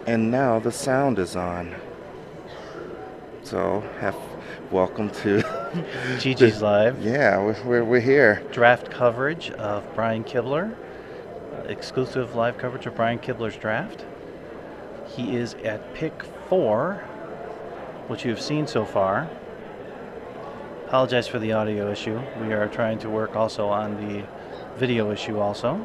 And now the sound is on. So, welcome to Gigi's Live. yeah, we're here. Draft coverage of Brian Kibler. Exclusive live coverage of Brian Kibler's draft. He is at pick 4, which you've seen so far. Apologize for the audio issue. We are trying to work also on the video issue also.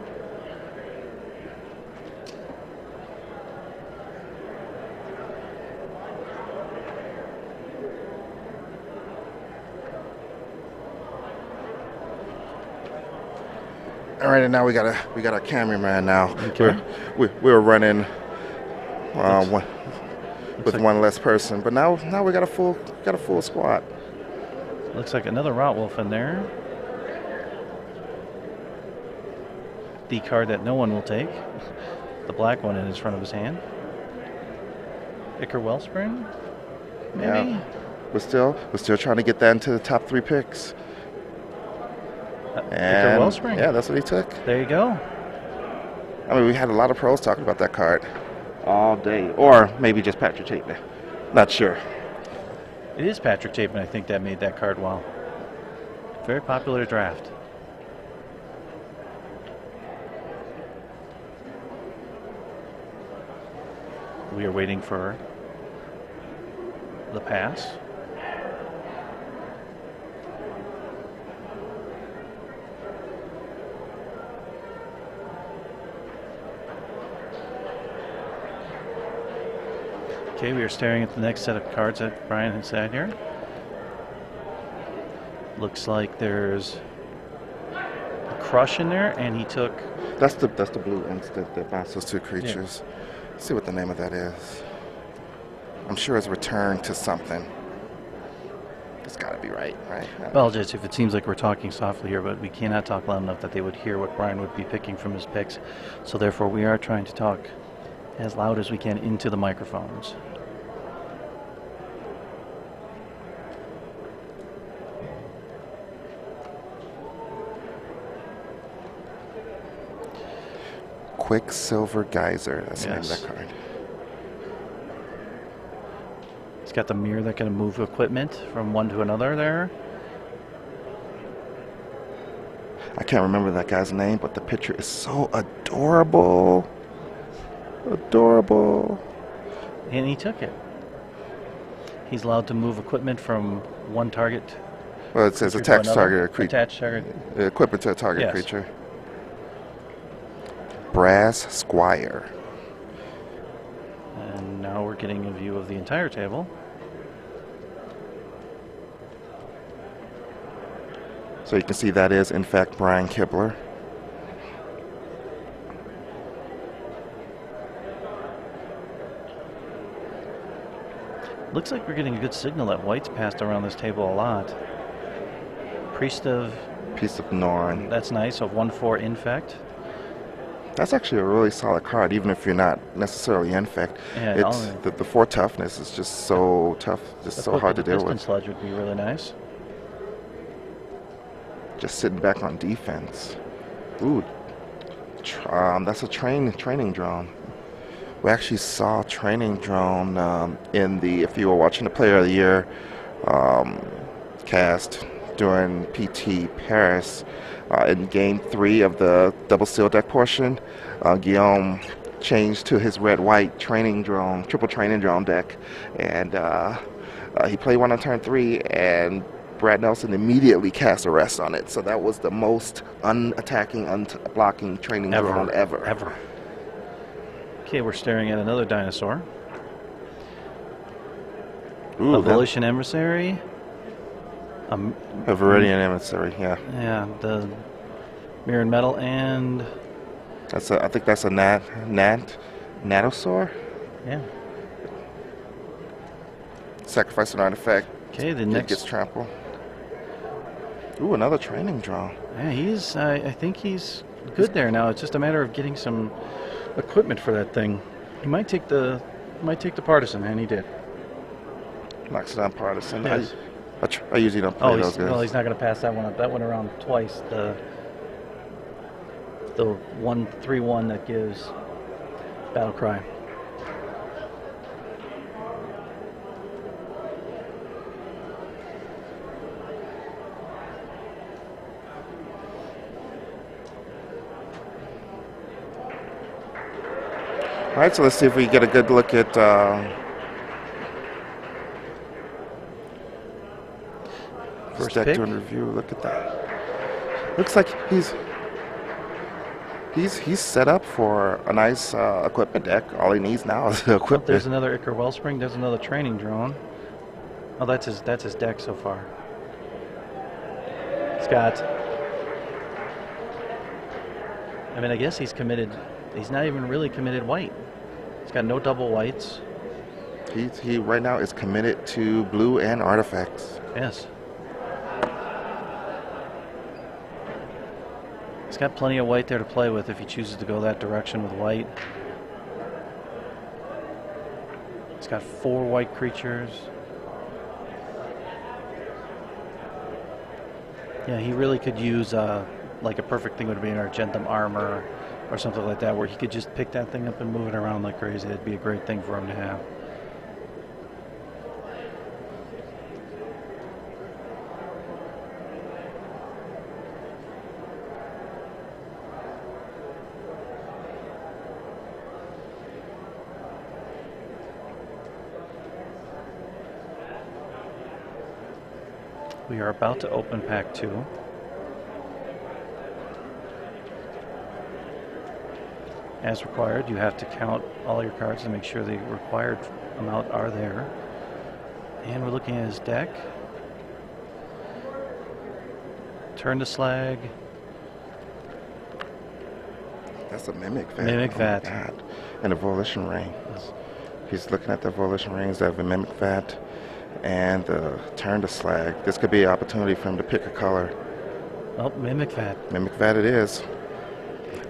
All right, and now we got a cameraman now. Okay. We're running Looks with like- one less person, but now we got a full squad. Looks like another Rotwolf in there. The card that no one will take. The black one in his front of his hand. Iker Wellspring? Maybe? Yeah. We're still trying to get that into the top 3 picks. Iker Wellspring. Yeah, that's what he took. There you go. I mean, we had a lot of pros talking about that card all day, or maybe just Patrick Chapman. Not sure. It is Patrick Chapman, I think, that made that card well. Very popular draft. We are waiting for the pass. Okay, we are staring at the next set of cards that Brian has had here. Looks like there's a crush in there, and he took. That's the blue instant that binds those 2 creatures. Let's see what the name of that is. I'm sure it's Return to something. It's got to be right? Apologize if it seems like we're talking softly here, but we cannot talk loud enough that they would hear what Brian would be picking from his picks. So therefore, we are trying to talk as loud as we can into the microphones. Quicksilver Geyser. That's the name of Yes. that card. It's got the mirror that can move equipment from one to another there. I can't remember that guy's name, but the picture is so adorable. Adorable. And he took it. He's allowed to move equipment from one target. Well, it says creature to attach another. target or creature. Attach target. Equipment to a target Yes. creature. Brass Squire. And now we're getting a view of the entire table. So you can see that is, in fact, Brian Kibler. Looks like we're getting a good signal that white's passed around this table a lot. Priest of, Piece of Norn. that's nice, of 1/4 infect. That's actually a really solid card, even if you're not necessarily infect. Yeah, It's the 4 toughness is just so tough, just so hard to deal Piston with. Sludge would be really nice. Just sitting back on defense. Ooh, that's a training drone. We actually saw training drone in the, if you were watching the Player of the Year cast during PT Paris in Game 3 of the double seal deck portion. Guillaume changed to his red-white training drone, triple training drone deck, and he played one on turn 3, and Brad Nelson immediately cast arrest on it. So that was the most unattacking, unblocking training drone ever. Ever. Okay, we're staring at another dinosaur. Ooh, A Volition Emissary. a Viridian Emissary, yeah. Yeah, the Mirrored Metal and... I think that's a Natosaur. Yeah. Sacrifice an artifact. Okay, the It next... gets trampled. Ooh, another training drone. Yeah, he's... I think he's good there now. It's just a matter of getting some equipment for that thing. He might take the Partisan, and he did. Knocks it on Partisan. Yes. I usually don't play those guys. well, he's not going to pass that one up. That went around twice. The 1/3/1 that gives Battle Cry. All right, so let's see if we get a good look at this First deck pick. doing review. Look at that. Looks like he's set up for a nice equipment deck. All he needs now is the Oh, equipment. there's another Icar Wellspring. There's another training drone. Oh, that's his deck so far. Scott. I mean, I guess he's committed. He's not even really committed white. He's got no double whites. He right now is committed to blue and artifacts. Yes. He's got plenty of white there to play with if he chooses to go that direction with white. He's got 4 white creatures. Yeah, he really could use like a perfect thing would be an Argentum armor or something like that, where he could just pick that thing up and move it around like crazy. That'd be a great thing for him to have. We are about to open pack 2. As required, you have to count all your cards to make sure the required amount are there. And we're looking at his deck. Turn to Slag. That's a Mimic Vat. Mimic Vat. Oh my God. And a Volition Ring. He's looking at the Volition Rings that have a Mimic Vat and the Turn to Slag. This could be an opportunity for him to pick a color. Oh, Mimic Vat. Mimic Vat it is.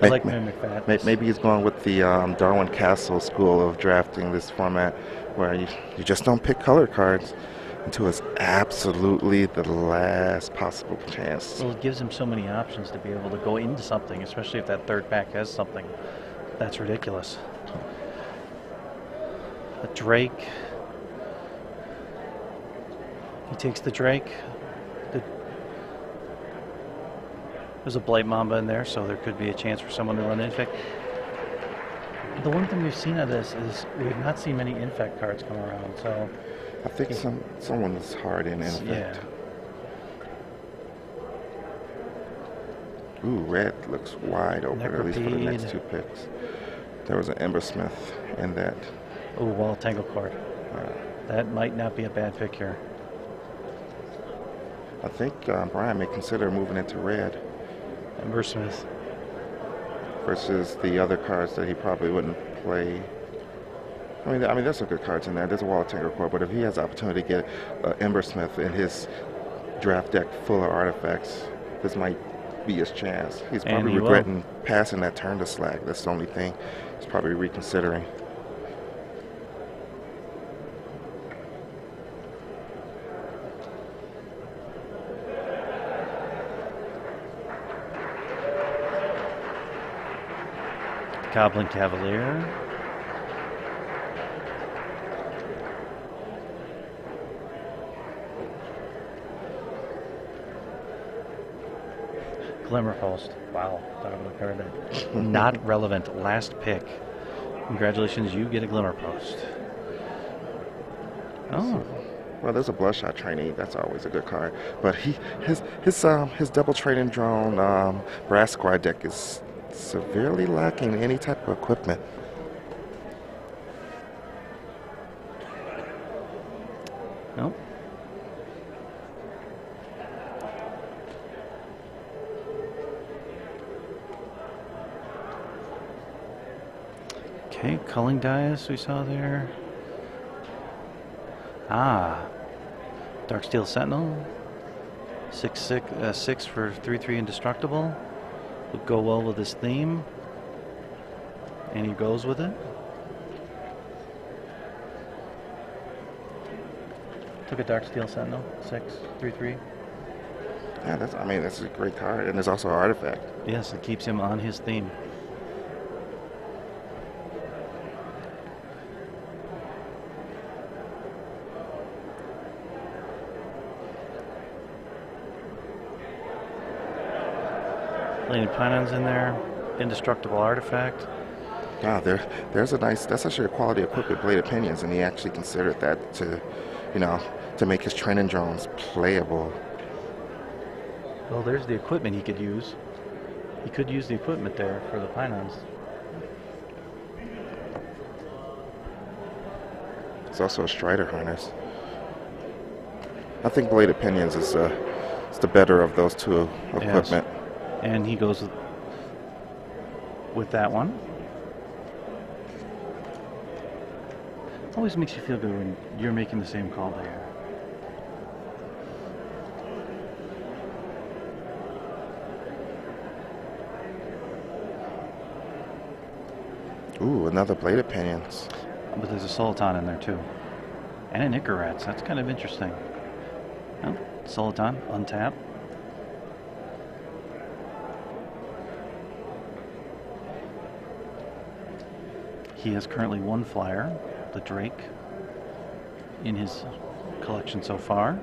I like Mimic Vat. Maybe he's going with the Darwin Castle school of drafting this format, where you just don't pick color cards until it's absolutely the last possible chance. Well, it gives him so many options to be able to go into something, especially if that third pack has something. That's ridiculous. A Drake. He takes the Drake. There's a Blight Mamba in there, so there could be a chance for someone to run Infect. The one thing we've seen of this is we've not seen many Infect cards come around, so... I think someone is hard in Infect. Yeah. Ooh, red looks wide open, at least for the next Necropede. 2 picks. There was an Embersmith in that. Ooh, Wall Tangle Court. That might not be a bad pick here. I think Brian may consider moving into red Embersmith. versus the other cards that he probably wouldn't play. I mean, there's some good cards in there. There's a Wall of Tangle Core, but if he has the opportunity to get Embersmith in his draft deck full of artifacts, this might be his chance. He's probably regretting passing that turn to Slag. That's the only thing he's probably reconsidering. Goblin Cavalier. Glimmer Post. Wow. Thought I would have heard that. Not relevant. Last pick. Congratulations, you get a Glimmer Post. Oh. Well, there's a Bloodshot Trainee. That's always a good card. But his double training drone Brass Squad deck is severely lacking any type of equipment. Nope. Okay, Culling Dice we saw there. Ah, Darksteel Sentinel. 6 for 3/3 indestructible. Would go well with his theme. And he goes with it. Took a Darksteel Sentinel. 6, 3/3. Yeah, that's a great card, and there's also an artifact. Yes, it keeps him on his theme. Flaming Pylon's in there. Indestructible artifact. There's a nice, that's actually a quality equipped bladed pinions, and he actually considered that to, you know, to make his training drones playable. Well, there's the equipment he could use. He could use the equipment there for the pylons. It's also a Strider harness. I think bladed pinions is the better of those two equipment. Yes. And he goes with that one. Always makes you feel good when you're making the same call there. Ooh, another bladed pinions. But there's a Soliton in there too. And an Icarats. That's kind of interesting. Oh, Soliton, untap. He has currently one flyer, the Drake, in his collection so far.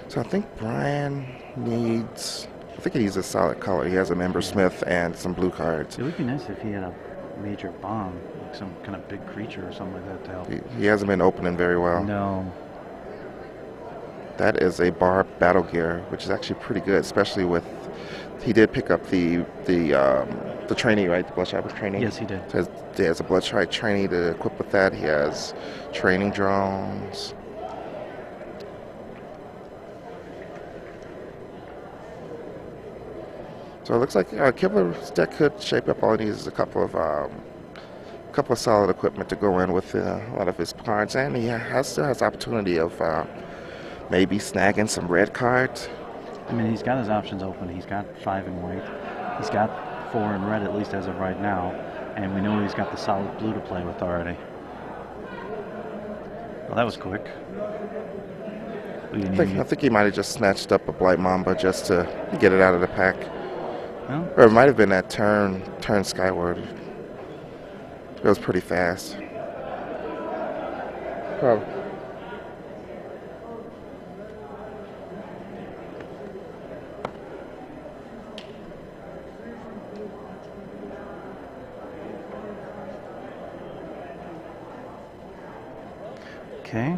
So I think Brian needs, I think he needs a solid color. He has a Member Smith and some blue cards. It would be nice if he had a major bomb, like some kind of big creature or something like that to help. He hasn't been opening very well. No. That is a Barb Battle Gear, which is actually pretty good, especially with, he did pick up the trainee, right? The Bloodshot trainee? Yes, he did. So he has a Bloodshot trainee to equip with that. He has training drones. So it looks like Kibler's deck could shape up. All he needs is a couple of solid equipment to go in with a lot of his cards, and he still has opportunity of maybe snagging some red cards. I mean, he's got his options open. He's got 5 in white. He's got 4 in red, at least as of right now, and we know he's got the solid blue to play with already. Well, that was quick. I think he might have just snatched up a Blight Mamba just to get it out of the pack. Well, Or it might have been that turn skyward. It was pretty fast. Probably. okay.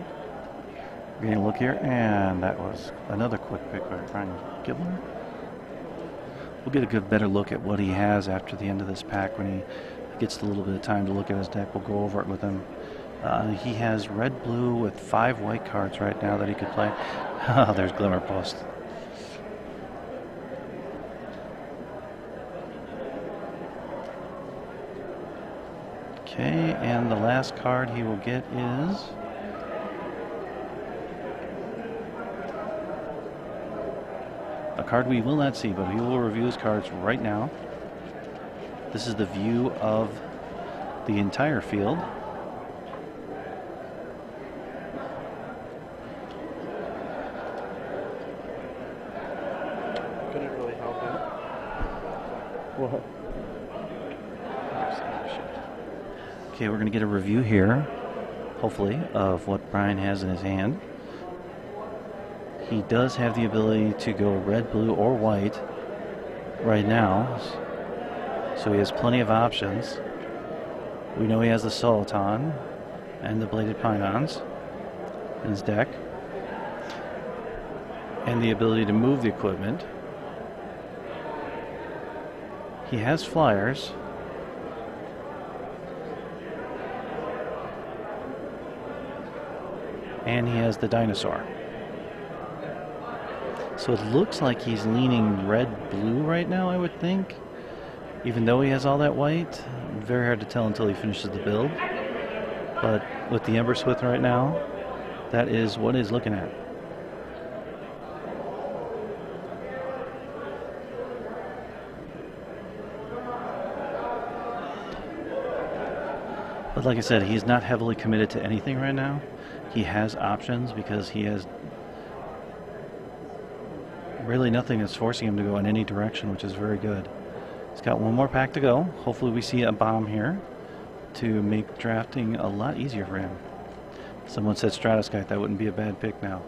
We're going to look here, and that was another quick pick by Brian Kibler. We'll get a better look at what he has after the end of this pack when he gets a little bit of time to look at his deck. We'll go over it with him. He has red-blue with 5 white cards right now that he could play. Oh, there's Glimmer Post. Okay, and the last card he will get is a card we will not see, but he will review his cards right now. This is the view of the entire field. Couldn't really help it. What? Okay, we're going to get a review here, hopefully, of what Brian has in his hand. He does have the ability to go red, blue, or white right now, so he has plenty of options. We know he has the Soliton and the Bladed Pylons in his deck, and the ability to move the equipment. He has flyers. And he has the dinosaur. So it looks like he's leaning red-blue right now, I would think. Even though he has all that white. Very hard to tell until he finishes the build. But with the Ember Smith right now, that is what he's looking at. But like I said, he's not heavily committed to anything right now. He has options because he has Really nothing that's forcing him to go in any direction, which is very good. He's got one more pack to go. Hopefully we see a bomb here to make drafting a lot easier for him. Someone said Stratoskite. That wouldn't be a bad pick now.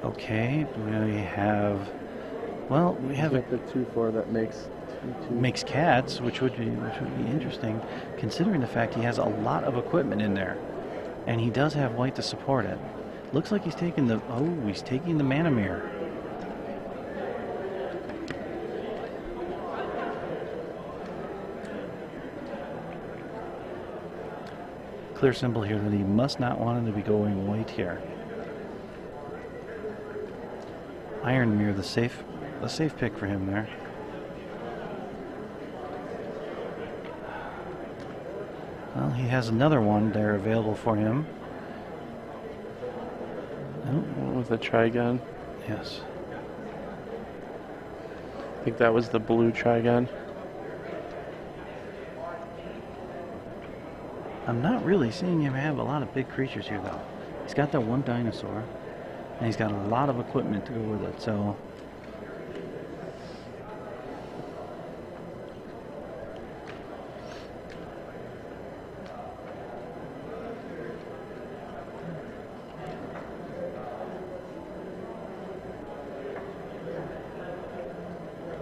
Okay, we have... Well, we have the 2-4 that makes cats, which would be interesting, considering the fact he has a lot of equipment in there, and he does have white to support it. Looks like he's taking the Manamir. Clear symbol here that he must not want him to be going white here. Iron Mirror, the safe pick for him there. Well, he has another one there available for him. With a Trigon. Yes. I think that was the blue Trigon. I'm not really seeing him have a lot of big creatures here, though. He's got that one dinosaur, and he's got a lot of equipment to go with it, so...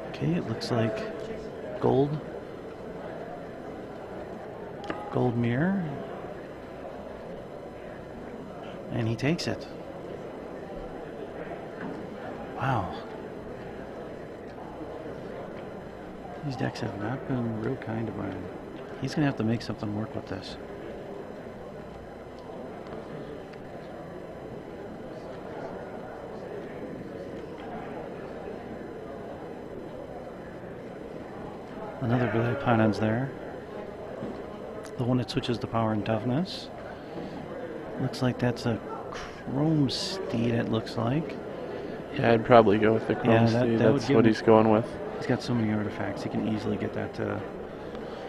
Okay, it looks like gold mirror, and he takes it. Wow. These decks have not been real kind to Brian. He's going to have to make something work with this. Another Billy Pinon's there. The one that switches the power and toughness. Looks like that's a Chrome Steed, it looks like. Yeah, I'd probably go with the Chrome Steed. That's what he's going with. He's got so many artifacts. He can easily get that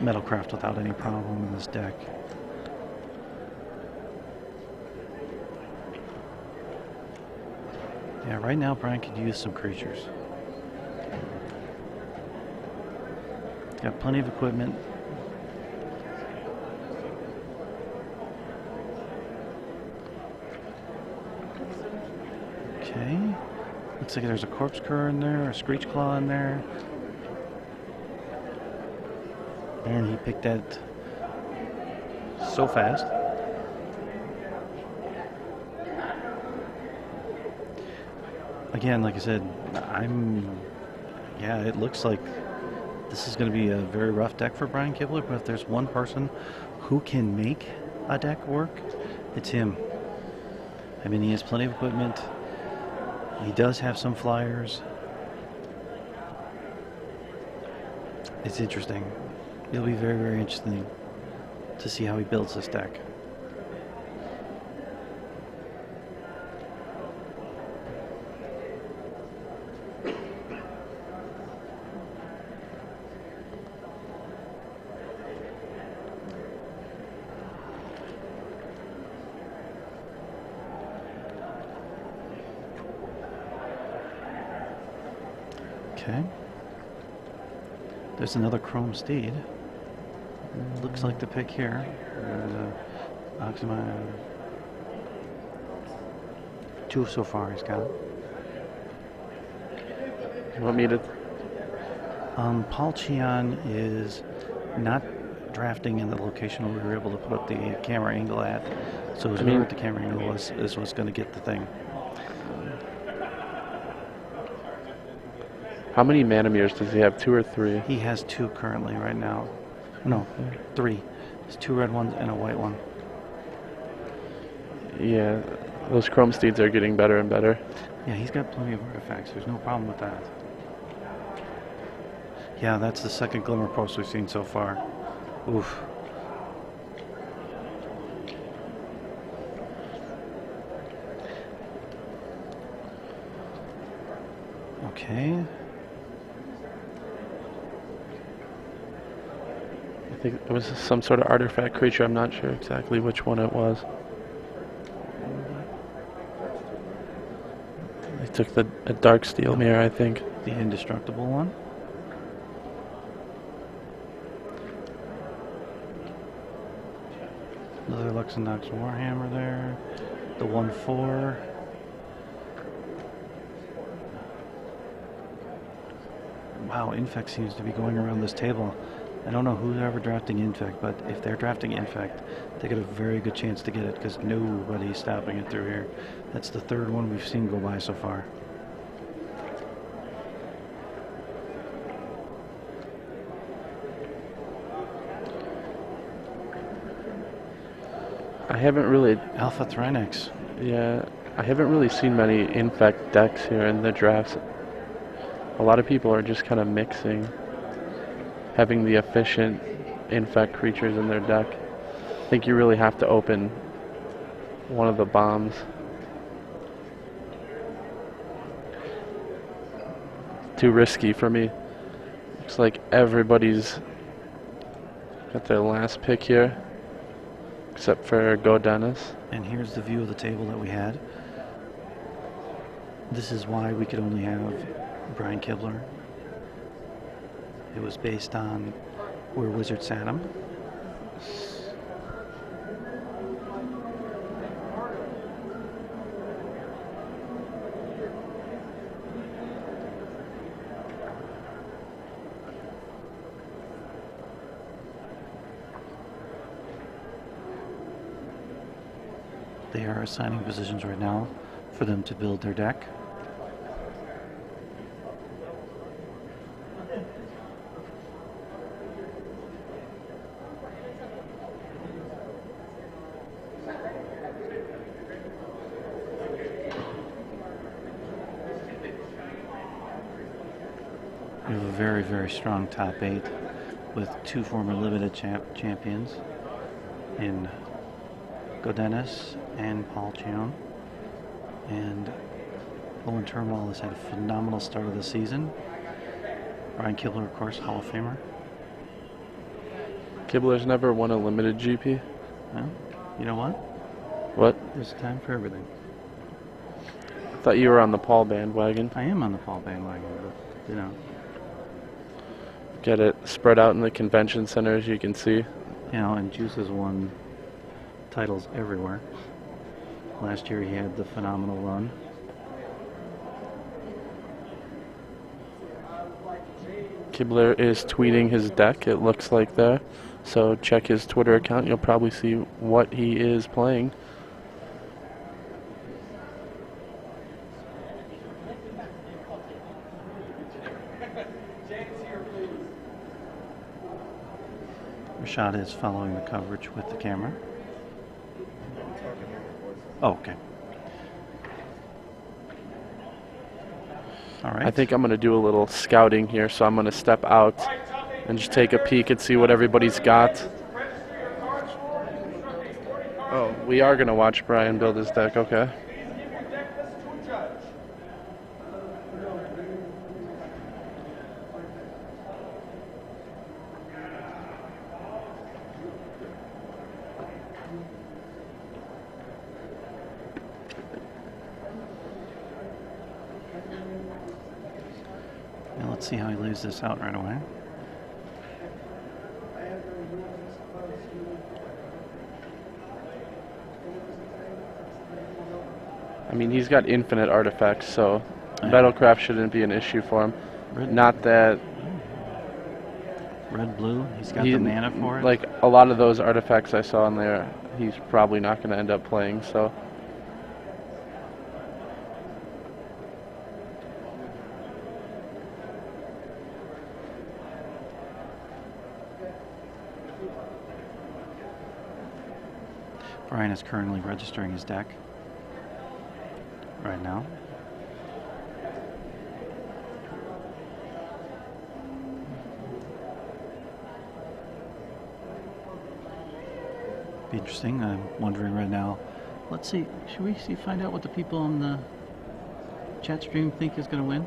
Metalcraft without any problem in this deck. Yeah, right now Brian could use some creatures. Got plenty of equipment. Okay. Looks like there's a Corpse Cur in there, a Screech Claw in there. And he picked that so fast. Again, like I said, yeah, it looks like this is going to be a very rough deck for Brian Kibler, but if there's one person who can make a deck work, it's him. I mean, he has plenty of equipment. He does have some flyers. It's interesting. It'll be very, very interesting to see how he builds this deck. Okay. There's another Chrome Steed. Looks like the pick here. Oxyman. 2 so far he's got. You want me to? Paul Cheon is not drafting in the location where we were able to put up the camera angle at. So whoever the camera angle was is what's going to get the thing. How many Manamirs does he have? 2 or 3? He has 2 currently right now. No, 3. There's 2 red ones and a white one. Yeah, those Chrome Steeds are getting better and better. Yeah, he's got plenty of artifacts. There's no problem with that. Yeah, that's the second Glimmer post we've seen so far. Oof. Okay. think it was some sort of artifact creature. I'm not sure exactly which one it was. They took a dark steel mirror, I think. The indestructible one. Another Luxendox Warhammer there. The 1/4. Wow, Infect seems to be going around this table. I don't know who's ever drafting Infect, but if they're drafting Infect, they got a very good chance to get it because nobody's stopping it through here. That's the third one we've seen go by so far. I haven't really... Alpha Thrynex. Yeah, I haven't really seen many Infect decks here in the drafts. A lot of people are just kind of mixing, having the efficient Infect creatures in their deck. I think you really have to open one of the bombs. Too risky for me. Looks like everybody's got their last pick here, except for Go Dennis. And here's the view of the table that we had. This is why we could only have Brian Kibler. It was based on where Wizard sat him. They are assigning positions right now for them to build their deck. We have a very, very strong top 8 with 2 former limited champions in Go Dennis and Paul Cheon. And Owen Turnwall has had a phenomenal start of the season. Brian Kibler, of course, Hall of Famer. Kibler's never won a limited GP. Well, you know what? What? There's time for everything. I thought you were on the Paul bandwagon. I am on the Paul bandwagon, but, you know. Get it spread out in the convention centers, you can see. You know, and Juice has won titles everywhere. Last year he had the phenomenal run. Kibler is tweeting his deck, it looks like there. So check his Twitter account, you'll probably see what he is playing. Rashad is following the coverage with the camera. Oh, okay. All right. I think I'm going to do a little scouting here, so I'm going to step out and just take a peek and see what everybody's got. Oh, we are going to watch Brian build his deck, okay. Now let's see how he lays this out right away. I mean, he's got infinite artifacts, so Battlecraft shouldn't be an issue for him. Not that... Red, blue, he's got the mana for it. Like, a lot of those artifacts I saw in there, he's probably not going to end up playing, so... Brian is currently registering his deck right now. Be interesting. I'm wondering right now. Let's see. Should we find out what the people on the chat stream think is going to win?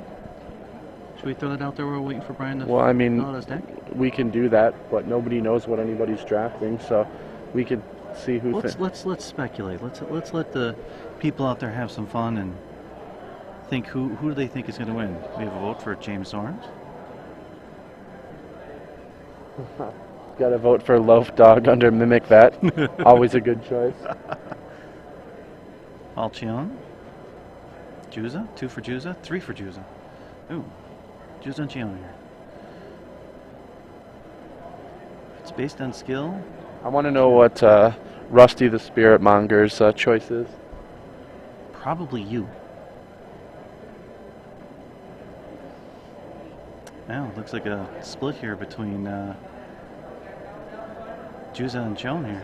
Should we throw that out there? We're waiting for Brian to Well, I mean, fill out his deck. we can do that, but nobody knows what anybody's drafting, so we could see who. Let's speculate. Let's let the people out there have some fun and think who do they think is going to win. We have a vote for James Zorns. Got to vote for Loaf Dog under Mimic Vet. Always a good choice. Paul Cheon. Juza. 2 for Juza. 3 for Juza. Ooh. Juza and Cheon here. It's based on skill. I want to know what Rusty the Spirit Monger's choice is. Probably you. Well, looks like a split here between Juza and Cheon here.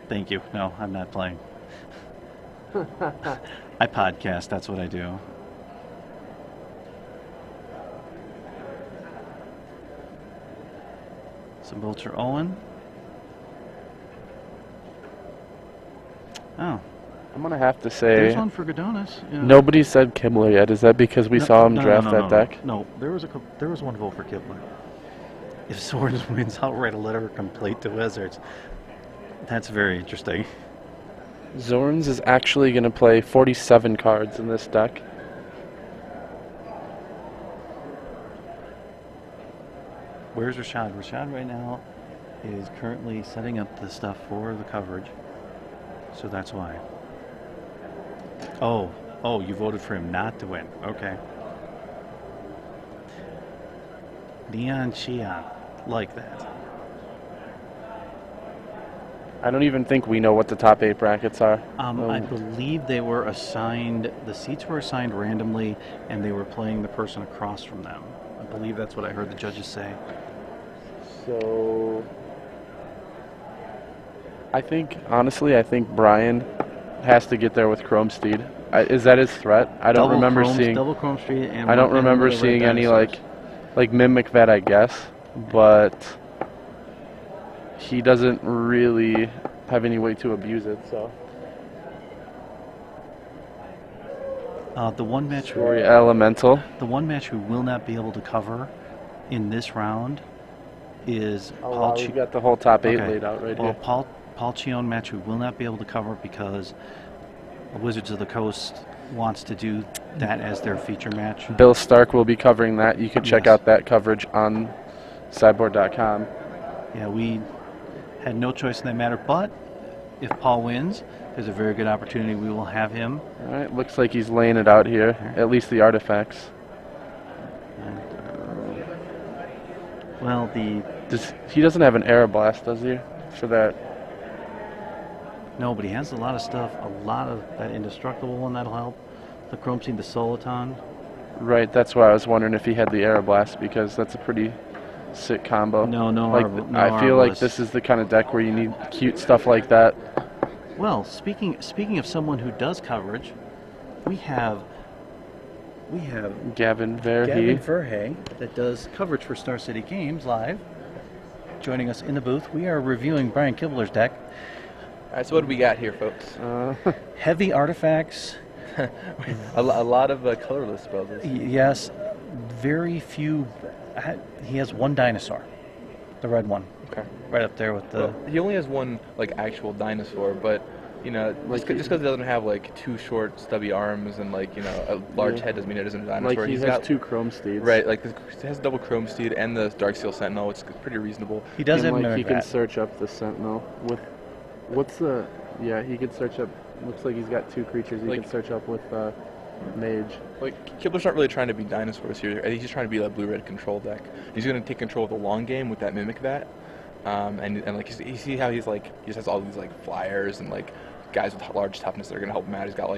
Thank you. No, I'm not playing. I podcast. That's what I do. Some votes for Owen. Oh. I'm going to have to say... There's one for Godonis. Yeah. Nobody said Kibler yet. Is that because we saw him draft that deck? No, there was one vote for Kibler. If Swords wins, I'll write a letter of complaint to Wizards. That's very interesting. Zorns is actually going to play 47 cards in this deck. Where's Rashad? Rashad right now is currently setting up the stuff for the coverage. So that's why. Oh, you voted for him not to win. Okay. Neon Chia. Like that. I don't even think we know what the top 8 brackets are. I believe they were assigned, the seats were assigned randomly, and they were playing the person across from them. I believe that's what I heard the judges say. So, honestly, I think Brian has to get there with Chrome Steed. Is that his threat? I don't remember seeing. Double Chrome Street, and I don't remember seeing any like Mimic Vet, I guess, but he doesn't really have any way to abuse it. So the one match Elemental. The one match who will not be able to cover in this round is Paul. We've got the whole top 8 laid out right here. Paul Cheon match who will not be able to cover because Wizards of the Coast wants to do that as their feature match. Bill Stark will be covering that. You can check out that coverage on sideboard.com. Yeah, we had no choice in that matter, but if Paul wins, there's a very good opportunity we will have him. All right, looks like he's laying it out here, at least the artifacts. Well, he doesn't have an Aeroblast, does he, for that? No, but he has a lot of stuff, a lot of that indestructible one that'll help. The Chrome Seed, the Soliton. Right, that's why I was wondering if he had the Aeroblast, because that's a pretty sick combo. I feel like this is the kind of deck where you need cute stuff like that. Well, speaking of someone who does coverage, we have Gavin Verhey that does coverage for Star City Games live. Joining us in the booth, we are reviewing Brian Kibler's deck. All right, so what do we got here, folks? Heavy artifacts. a lot of colorless spells. Yes, very few. He has one dinosaur, the red one. Okay. Right up there with the. Well, he only has one actual dinosaur, but just because he doesn't have 2 short stubby arms and a large head doesn't mean it isn't a dinosaur. He's got 2 Chrome Steeds. Right, he has a double Chrome Steed and the Darksteel Sentinel. It's pretty reasonable. He does have he can search up the Sentinel with. What's the? Yeah, he can search up. Looks like he's got 2 creatures he can search up with Mage. Kibler's not really trying to be dinosaurs here. He's just trying to be a blue-red control deck. He's going to take control of the long game with that Mimic Vat, and you see how he just has all these flyers and guys with large toughness that are going to help him out. He's got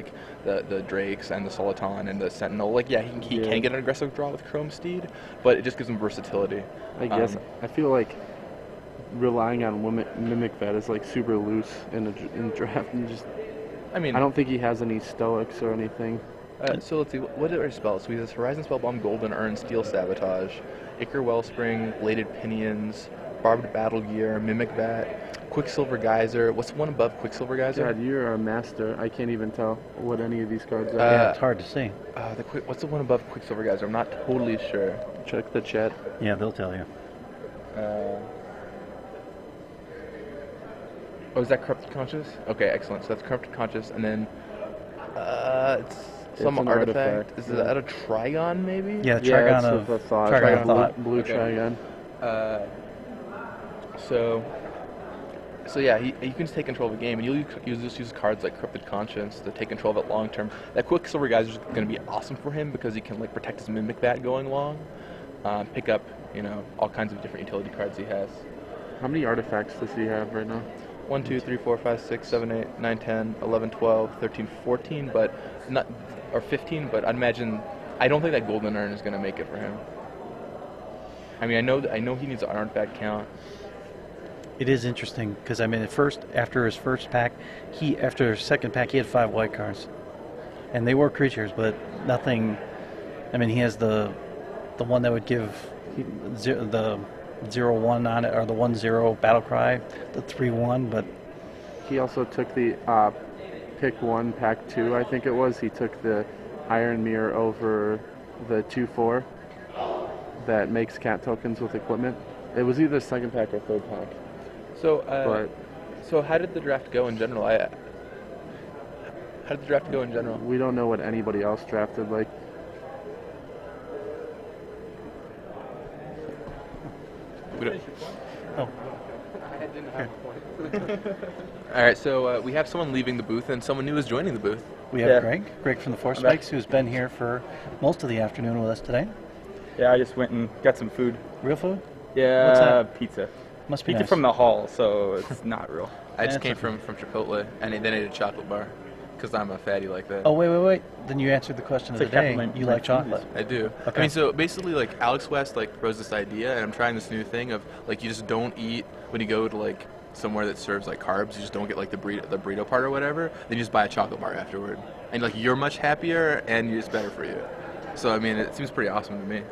the Drakes and the Soliton and the Sentinel. He can get an aggressive draw with Chrome Steed, but it just gives him versatility. I guess I feel like relying on Mimic Vat is super loose in draft. And I don't think he has any Stoics or anything. So let's see, what are his spells? So he has Horizon Spellbomb, Golden Urn, Steel Sabotage, Ichor Wellspring, Bladed Pinions, Barbed Battle Gear, Mimic Vat, Quicksilver Geyser. What's the one above Quicksilver Geyser? God, you're a master. I can't even tell what any of these cards are. Yeah, it's hard to see. What's the one above Quicksilver Geyser? I'm not totally sure. Check the chat. Yeah, they'll tell you. Oh, is that Corrupted Conscious? Okay, excellent. So that's Corrupted Conscious, and then it's some an artifact. artifact, Is yeah. that a Trigon, maybe? Yeah, Yeah, Trigon it's of with a thought. Trigon of Blue- Thought. Blue Okay. Trigon. So yeah, you can just take control of the game, and you'll just use cards like Corrupted Conscience to take control of it long term. That Quicksilver Geyser is going to be awesome for him because he can like protect his Mimic Bat going long, pick up all kinds of different utility cards he has. How many artifacts does he have right now? 1, 2, 3, 4, 5, 6, 7, 8, 9, 10, 11, 12, 13, 14, but not or 15. But I don't think that Golden Urn is going to make it for him. I mean, I know he needs an artifact count. It is interesting because I mean, after his first pack, after his second pack, he had 5 white cards, and they were creatures, but nothing. I mean, he has the one that would give the 0/1 on it, or the 1/0 battle cry, the 3/1, but He also took the pick 1, pack 2, I think it was. He took the Iron Mirror over the 2/4 that makes cat tokens with equipment. It was either second pack or third pack. So how did the draft go in general? How did the draft go in general? We don't know what anybody else drafted. Like, We don't- oh, All right, so we have someone leaving the booth and someone new is joining the booth. we have Yeah. Greg from the Force I'm back. Spikes, who's been here for most of the afternoon with us today. Yeah, I just went and got some food. Real food? Yeah, What's that? pizza. Must be Pizza nice. from the hall, so it's not real. I just That's came okay. from Chipotle and then ate a chocolate bar because I'm a fatty like that. Oh, wait. Then you answered the question It's of the like day. half of my- You my like chocolate. I do. Okay. I mean, so basically, like Alex West like proposed this idea, and I'm trying this new thing of like you just don't eat when you go to like somewhere that serves like carbs. You just don't get like the burrito part or whatever. Then you just buy a chocolate bar afterward, and like you're much happier and it's better for you. So I mean, it seems pretty awesome to me.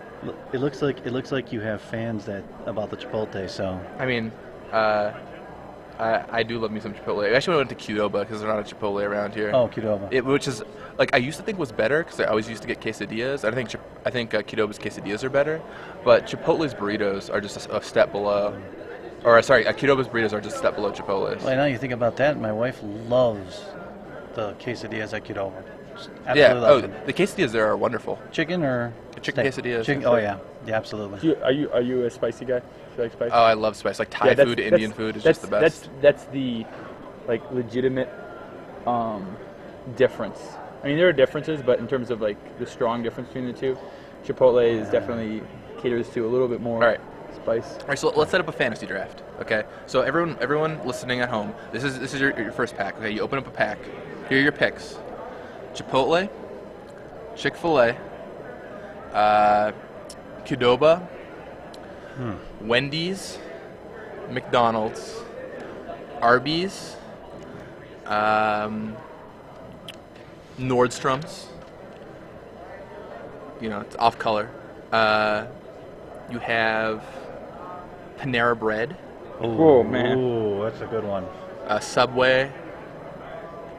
It looks like you have fans about the Chipotle. So I mean, I do love me some Chipotle. I actually went to Qdoba because there's not a Chipotle around here. oh, Qdoba. Which is like I used to think was better because I always used to get quesadillas. I think Qdoba's quesadillas are better, but Chipotle's burritos are just a step below. Or sorry, Qdoba's burritos are just a step below Chipotle's. Well, now you think about that, my wife loves the quesadillas at Qdoba. Absolutely Yeah. loves Oh, it. the quesadillas there are wonderful. Chicken or Chicken steak? quesadillas. Chicken. Oh yeah, absolutely. Are you a spicy guy? Do you like spicy? Oh, I love spice. Like Thai Yeah, food, Indian food is just the best. That's the like legitimate difference. I mean, there are differences, but in terms of like the strong difference between the two, Chipotle is definitely caters to a little bit more All right. spice. All right, so let's set up a fantasy draft. Okay, so everyone listening at home, this is your first pack. Okay, you open up a pack. Here are your picks: Chipotle, Chick-fil-A, Qdoba, Wendy's, McDonald's, Arby's, Nordstrom's. You know, it's off color. You have Panera Bread, Oh, man. Ooh, that's a good one. Subway,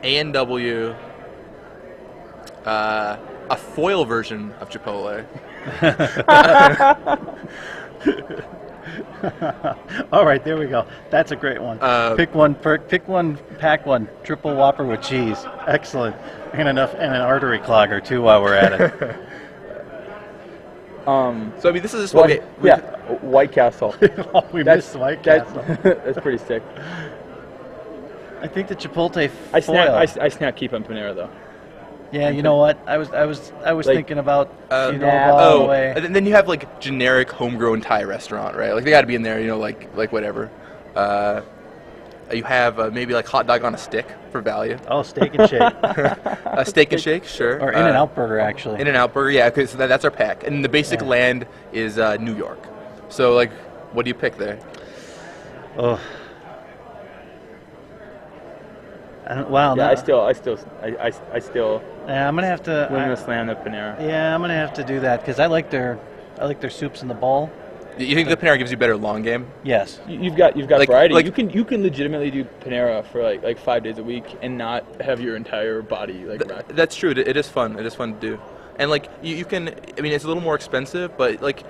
A&W, a foil version of Chipotle. All right, there we go. That's a great one. Pick one, pack one, triple Whopper with cheese. Excellent, and an artery clogger too while we're at it. So I mean, this is just what White Castle. Oh, we missed the White Castle. That's pretty sick. I think the Chipotle I foil. snap keep on Panera though. Yeah, you know what? I was Like, thinking about all the oh, way. and then you have like generic homegrown Thai restaurant, right? Like they got to be in there, you know, like whatever. You have maybe like hot dog on a stick for value. Oh, Steak and Shake A steak and shake, sure. or In-N-Out Burger actually. In-N-Out Burger, yeah, because that's our pack. And the basic Yeah. land is New York. So like, what do you pick there? Oh. Wow. Yeah, no- I still Yeah, I'm gonna have to. win the slam the Panera. Yeah, I'm gonna have to do that because I like their soups in the bowl. You think the Panera gives you better long game? Yes. You've got Like- variety. like- you can legitimately do Panera for like 5 days a week and not have your entire body like wrecked. That's true. It is fun. It is fun to do. And like you can, I mean, it's a little more expensive, but like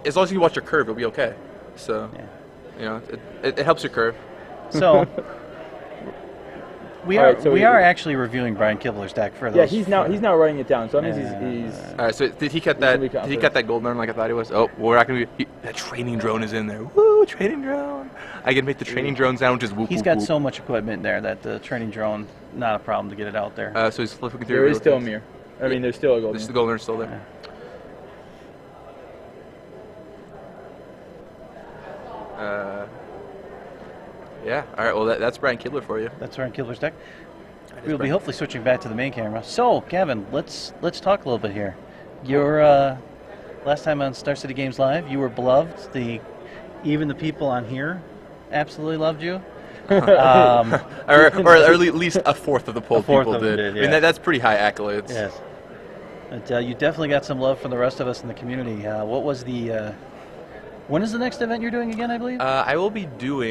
as long as you watch your curve, it'll be okay. So, it helps your curve. So we All are right, so we we- are actually reviewing Brian Kibler's deck for those. Yeah, he's now writing it down. So that means he's All right. So did he cut He's that? gonna be Did he confident. cut that gold urn like I thought he was? Oh, we're not gonna be. That training drone is in there. Woo, training drone! I can make the training drone sound just whoop. He's whoop, got whoop. so much equipment there that the training drone not a problem to get it out there. So he's flipping through. there is real still a quick. mirror. I mean, there's still a gold. The mirror. gold urn's still there. Yeah. All right. Well, that's Brian Kibler for you. That's Brian Kibler's deck. That is We'll be Brian. hopefully switching back to the main camera. So, Kevin, let's talk a little bit here. Your last time on Star City Games Live, you were beloved. Even the people on here absolutely loved you. or at least a fourth of the poll A fourth people of them did. did, I mean, yeah. that's pretty high accolades. Yes. But, you definitely got some love from the rest of us in the community. What was the? When is the next event you're doing again? I believe. I will be doing.